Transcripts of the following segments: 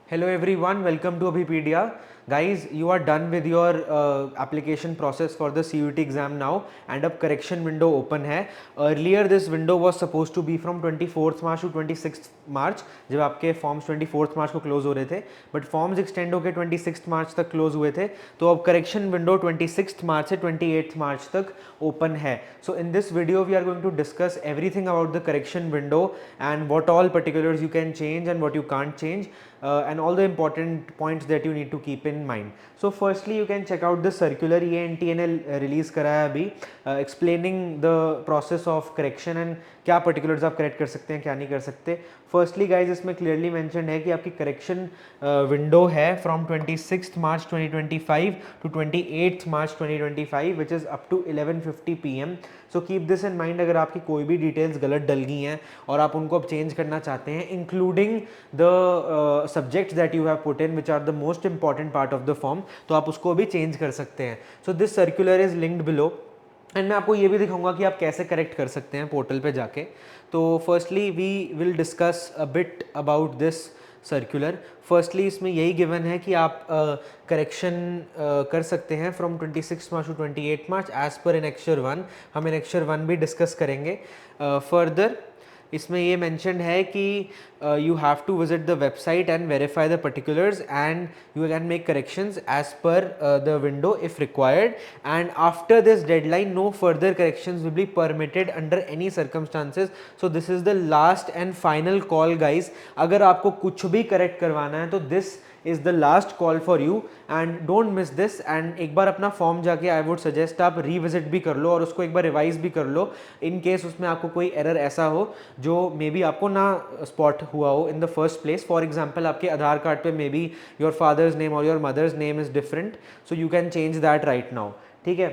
Hello everyone, welcome to Abhipedia. Guys, you are done with your application process for the CUT exam now and अब correction window open है. Earlier this window was supposed to be from 24th March to 26th March जब आपके forms 24th March को close हो रहे थे, but forms extend होके 26th March तक close हुए थे, तो अब correction window 26th March से 28th March तक open है. So in this video we are going to discuss everything about the correction window and what all particulars you can change and what you can't change. And all the important points that you need to keep in mind. So firstly you can check out the circular ENT ने release करा है अभी explaining the process of correction and क्या particulars आप correct कर सकते हैं क्या नहीं कर सकते. Firstly guys इसमें clearly mentioned है कि आपकी correction window है from 26th March 2025 to 28th March 2025 which is up to 11:50 PM. So keep this in mind. अगर आपकी कोई भी details गलत डल गई हैं और आप उनको अब change करना चाहते हैं including the subjects that you have put in which are the most important part of the form, तो आप उसको भी change कर सकते हैं. So this circular is linked below. And मैं आपको ये भी दिखाऊंगा कि आप कैसे करेक्ट कर सकते हैं पोर्टल पे जाके. तो firstly we will discuss a bit about this circular. Firstly इसमें यही गिवन है कि आप करेक्शन कर सकते हैं from 26 March to 28 March as per annexure 1. हम एनेक्चर 1 भी डिस्कस करेंगे. फर्दर इसमें ये मैंशन है कि you have to visit the website and verify the particulars and you can make corrections as per the window if required. And after this deadline no further corrections will be permitted under any circumstances. So this is the last and final call guys. अगर आपको कुछ भी correct करवाना है तो this is the last call for you and don't miss this. And एक बार अपना फॉर्म जाके आई वुड सजेस्ट आप रीविजिट भी कर लो और उसको एक बार रिवाइज भी कर लो इन केस उसमें आपको कोई एरर ऐसा हो जो मे बी आपको ना स्पॉट हुआ हो in the first place. For example आपके आधार कार्ड पे may be your father's name और your mother's name is different, so you can change that right now. ठीक है.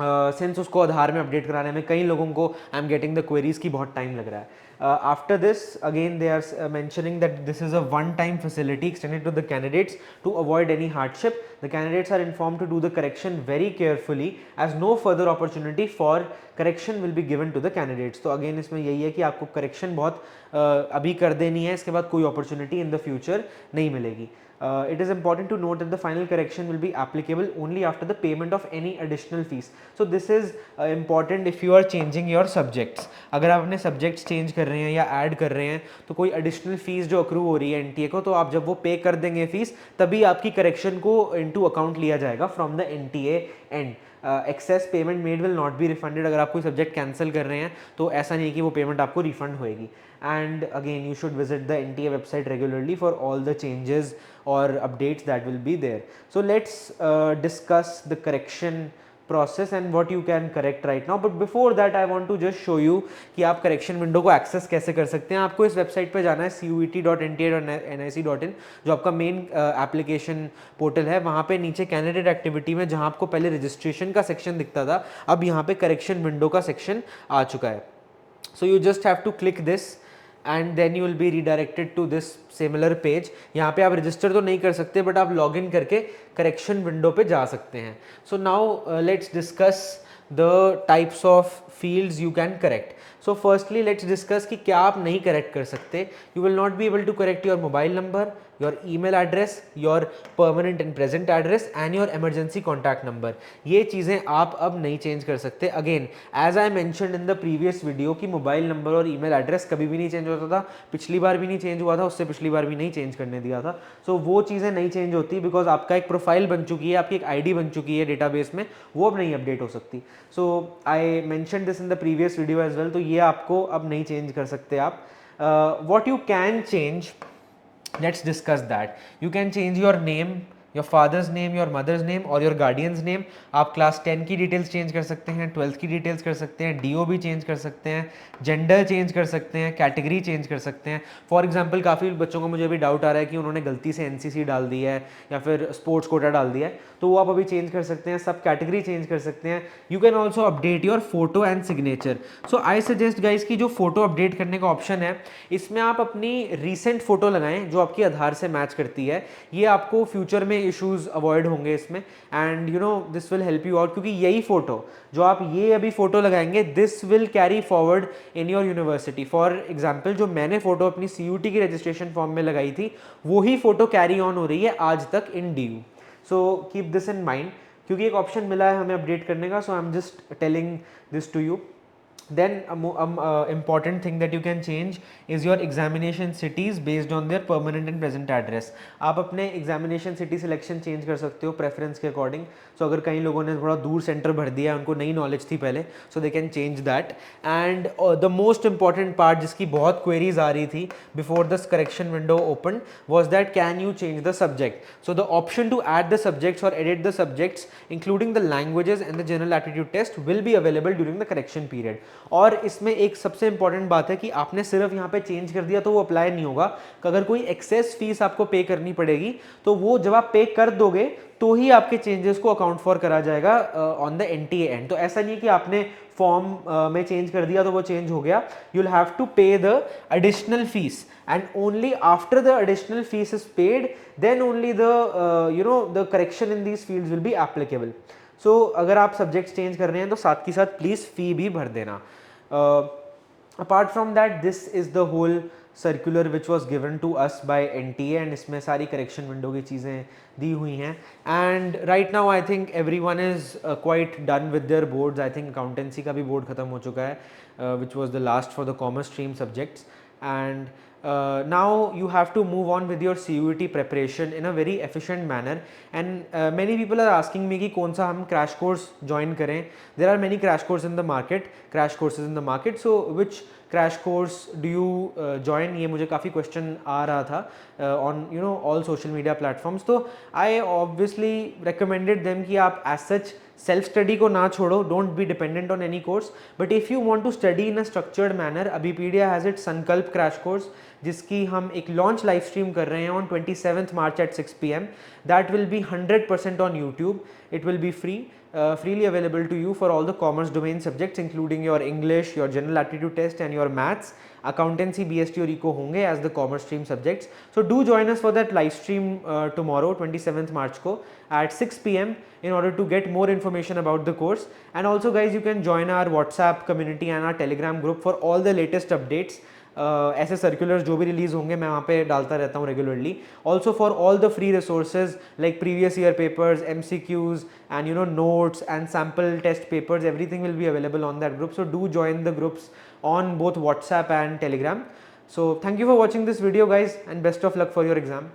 सिंस उसको आधार में अपडेट कराने में कई लोगों को I am getting the queries की बहुत टाइम लग रहा है. After this again they are mentioning that this is a one time facility extended to the candidates to avoid any hardship. The candidates are informed to do the correction very carefully as no further opportunity for correction will be given to the candidates. तो again इसमें यही है कि आपको correction बहुत अभी कर देनी है, इसके बाद कोई opportunity in the future नहीं मिलेगी. It is important to note that the final correction will be applicable only after the payment of any additional fees. So this is important if you are changing your subjects. अगर आप अपने subjects change कर रहे हैं या add कर रहे हैं तो कोई additional fees जो accrue हो रही है NTA को, तो आप जब वो pay कर देंगे fees तभी आपकी correction को into account लिया जाएगा from the NTA end. Access payment made will not be refunded. अगर आप कोई सब्जेक्ट कैंसिल कर रहे हैं तो ऐसा नहीं है कि वो पेमेंट आपको रिफंड होएगी. And again you should visit the NTA website regularly for all the changes और updates that will be there. So let's discuss the correction process and what you can correct right now. But before that I want to just show you कि आप correction window को access कैसे कर सकते हैं. आपको इस website पे जाना है CUET.NTA.nic.in जो आपका main application portal है. वहाँ पे नीचे candidate activity में जहाँ आपको पहले registration का section दिखता था, अब यहाँ पे correction window का section आ चुका है. So you just have to click this and then you will be redirected to this similar page. यहाँ पे आप register तो नहीं कर सकते but आप login करके correction window पे जा सकते हैं. So now let's discuss the types of fields you can correct. So firstly let's discuss कि क्या आप नहीं correct कर सकते. You will not be able to correct your mobile number, your email address, your permanent and present address and your emergency contact number. ये चीज़ें आप अब नहीं change कर सकते. Again as I mentioned in the previous video कि mobile number और email address कभी भी नहीं change होता था, पिछली बार भी नहीं change हुआ था, उससे पिछली बार भी नहीं change करने दिया था. So वो चीज़ें नहीं change होती because आपका एक profile बन चुकी है, आपकी एक ID बन चुकी है database में, वो अब नहीं update हो सकती. So I mentioned this in the previous video as well. तो ये आपको अब नहीं change कर सकते आप. What you can change, let's discuss that. You can change your name, your father's name, your mother's name और your guardian's name. आप क्लास 10 की डिटेल्स चेंज कर सकते हैं, 12th की डिटेल्स कर सकते हैं, DO भी चेंज कर सकते हैं, जेंडर चेंज कर सकते हैं, कैटेगरी चेंज कर सकते हैं. फॉर एग्जांपल काफ़ी बच्चों को मुझे अभी डाउट आ रहा है कि उन्होंने गलती से NCC डाल दी है या फिर स्पोर्ट्स कोटा डाल दिया है, तो वो आप अभी चेंज कर सकते हैं. सब कैटेगरी चेंज कर सकते हैं. You can also update your photo and signature. So I suggest guys कि जो फोटो अपडेट करने का ऑप्शन है इसमें आप अपनी रिसेंट फोटो लगाएं जो आपकी आधार से मैच करती है. ये आपको फ्यूचर में इश्यूज अवॉइड होंगे इसमें, and you know this will help you out, क्योंकि यही फोटो जो आप ये अभी फोटो लगाएंगे this will carry forward in your university. For example जो मैंने फोटो अपनी CUT की रजिस्ट्रेशन फॉर्म में लगाई थी वही फोटो कैरी ऑन हो रही है आज तक in DU. So keep this in mind, क्योंकि एक ऑप्शन मिला है हमें अपडेट करने का. So I am just telling this to you. Then important thing that you can change is your examination cities based on their permanent and present address. आप अपने examination city selection change कर सकते हो preference के according. So अगर कई लोगों ने थोड़ा दूर center भर दिया, उनको नई knowledge थी पहले, so they can change that. And the most important part जिसकी बहुत queries आ रही थी before this correction window opened was that can you change the subject. So the option to add the subjects or edit the subjects including the languages and the general aptitude test will be available during the correction period. और इसमें एक सबसे important बात है कि आपने सिर्फ यहाँ पे चेंज कर दिया तो वो अप्लाई नहीं होगा. अगर कोई एक्सेस फीस आपको पे करनी पड़ेगी तो वो जब आप पे कर दोगे तो ही आपके चेंजेस को अकाउंट फॉर करा जाएगा ऑन द NTA एंड. तो ऐसा नहीं कि आपने फॉर्म में चेंज कर दिया तो वो चेंज हो गया. You will have to pay the additional fees and only after the additional fees is paid then only the correction in these fields will be applicable. So अगर आप सब्जेक्ट्स चेंज कर रहे हैं तो साथ के साथ प्लीज़ फ़ी भी भर देना. Apart from that this is the whole circular which was given to us by NTA and इसमें सारी करेक्शन विंडो की चीज़ें दी हुई हैं. And right now I think every one is quite done with their boards. I think accountancy का भी board खत्म हो चुका है which was the last for the commerce stream subjects. And now you have to move on with your CUET preparation in a very efficient manner. And many people are asking me कि कौन सा हम crash course join करें. There are many crash courses in the market. So which crash course do you join? ये मुझे काफ़ी question आ रहा था on all social media platforms. तो I obviously recommended them कि आप as such सेल्फ स्टडी को ना छोड़ो. Don't be dependent on any course, but if you want to study in a structured manner, Abhipedia has it Sankalp crash course जिसकी हम एक launch live stream कर रहे हैं on 27th March at 6 PM. That will be 100% on YouTube. It will be freely available to you for all the commerce domain subjects including your English, your general aptitude test and your maths. Accountancy, BST और Eco होंगे as the commerce stream subjects. So do join us for that live stream tomorrow 27th March को at 6 PM in order to get more information about the course. And also guys, you can join our WhatsApp community and our Telegram group for all the latest updates. ऐसे circulars जो भी release होंगे मैं वहाँ पे डालता रहता हूँ regularly. Also for all the free resources like previous year papers, MCQs and notes and sample test papers, everything will be available on that group. So do join the groups on both WhatsApp and Telegram. So thank you for watching this video guys and best of luck for your exam.